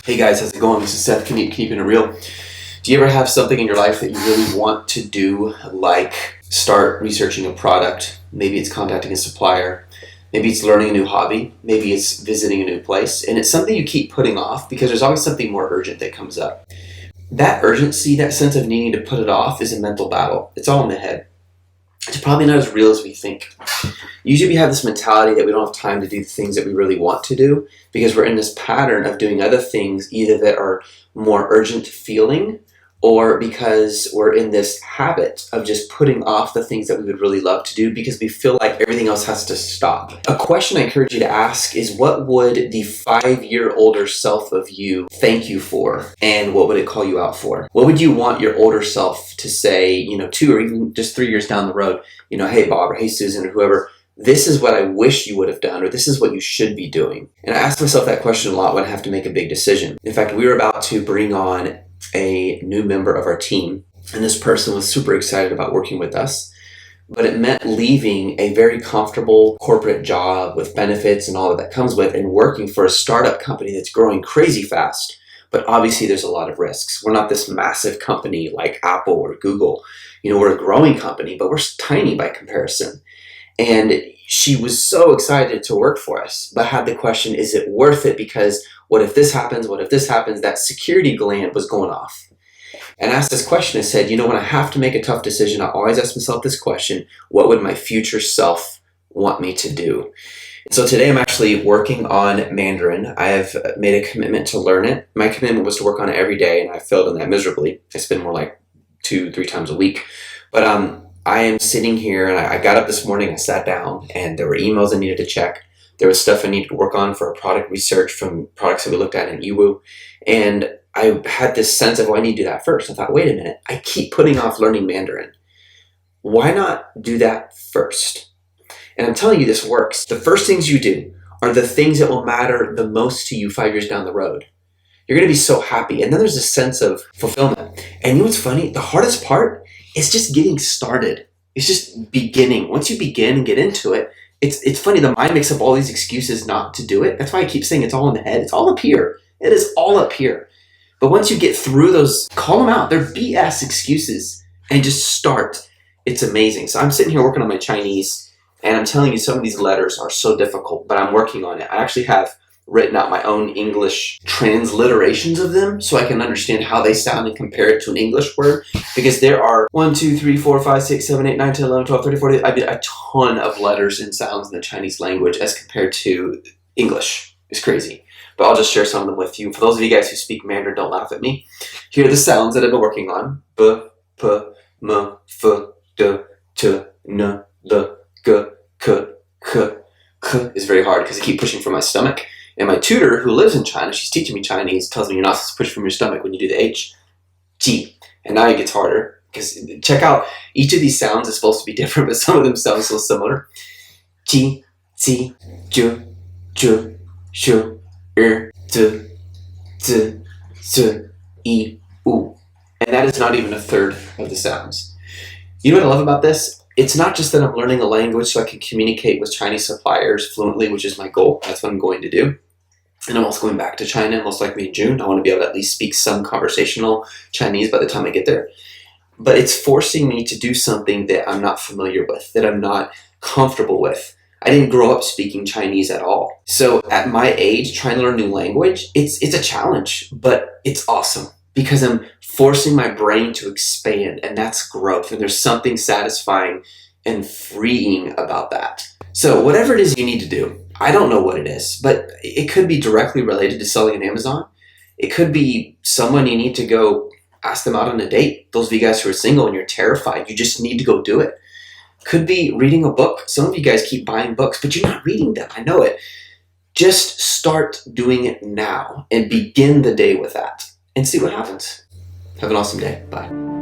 Hey guys, how's it going? This is Seth, keeping it real. Do you ever have something in your life that you really want to do, like start researching a product? Maybe it's contacting a supplier. Maybe it's learning a new hobby. Maybe it's visiting a new place. And it's something you keep putting off because there's always something more urgent that comes up. That urgency, that sense of needing to put it off is a mental battle. It's all in the head. It's probably not as real as we think. Usually we have this mentality that we don't have time to do the things that we really want to do because we're in this pattern of doing other things either that are more urgent feeling or because we're in this habit of just putting off the things that we would really love to do because we feel like everything else has to stop. A question I encourage you to ask is, what would the 5-year older self of you thank you for, and what would it call you out for? What would you want your older self to say, 2 or even just 3 years down the road, hey Bob or hey Susan or whoever, this is what I wish you would have done, or this is what you should be doing. And I ask myself that question a lot when I have to make a big decision. In fact, we were about to bring on a new member of our team, and this person was super excited about working with us, but it meant leaving a very comfortable corporate job with benefits and all that comes with, and working for a startup company that's growing crazy fast. But obviously there's a lot of risks. We're not this massive company like Apple or Google. We're a growing company, but we're tiny by comparison. And she was so excited to work for us, but had the question, is it worth it? Because what if this happens? What if this happens? That security gland was going off. And I asked this question, I said, when I have to make a tough decision, I always ask myself this question: what would my future self want me to do? And so today I'm actually working on Mandarin. I have made a commitment to learn it. My commitment was to work on it every day, and I failed on that miserably. I spend more like 2-3 times a week. But I am sitting here, and I got up this morning, I sat down, and there were emails I needed to check. There was stuff I needed to work on for a product research from products that we looked at in Iwu. And I had this sense of, I need to do that first. I thought, wait a minute, I keep putting off learning Mandarin. Why not do that first? And I'm telling you, this works. The first things you do are the things that will matter the most to you 5 years down the road. You're going to be so happy. And then there's a sense of fulfillment. And what's funny? The hardest part is just getting started. It's just beginning. Once you begin and get into it, it's funny. The mind makes up all these excuses not to do it. That's why I keep saying it's all in the head. It's all up here. It is all up here. But once you get through those, call them out. They're BS excuses, and just start. It's amazing. So I'm sitting here working on my Chinese, and I'm telling you, some of these letters are so difficult, but I'm working on it. I actually have written out my own English transliterations of them so I can understand how they sound and compare it to an English word, because there are 1, 2, 3, 4, 5, 6, 7, 8, 9, 10, 11, 12, 13, 14, I mean a ton of letters and sounds in the Chinese language as compared to English. It's crazy. But I'll just share some of them with you. For those of you guys who speak Mandarin, don't laugh at me. Here are the sounds that I've been working on. B, P, M, F, D, T, N, L, G, K, K. K is very hard because I keep pushing from my stomach. And my tutor, who lives in China, she's teaching me Chinese, tells me you're not supposed to push from your stomach when you do the H. Ji. And now it gets harder, because check out, each of these sounds is supposed to be different, but some of them sound so similar. Ji, Zi, Ju, Ju, Shu, Z, Z, Z, I, U. And that is not even a third of the sounds. You know what I love about this? It's not just that I'm learning a language so I can communicate with Chinese suppliers fluently, which is my goal. That's what I'm going to do. And I'm also going back to China, most likely in June. I want to be able to at least speak some conversational Chinese by the time I get there. But it's forcing me to do something that I'm not familiar with, that I'm not comfortable with. I didn't grow up speaking Chinese at all. So at my age, trying to learn a new language, it's a challenge, but it's awesome because I'm forcing my brain to expand, and that's growth. And there's something satisfying and freeing about that. So whatever it is you need to do, I don't know what it is, but it could be directly related to selling on Amazon. It could be someone you need to go ask them out on a date. Those of you guys who are single and you're terrified, you just need to go do it. Could be reading a book. Some of you guys keep buying books, but you're not reading them. I know it. Just start doing it now and begin the day with that and see what happens. Have an awesome day. Bye.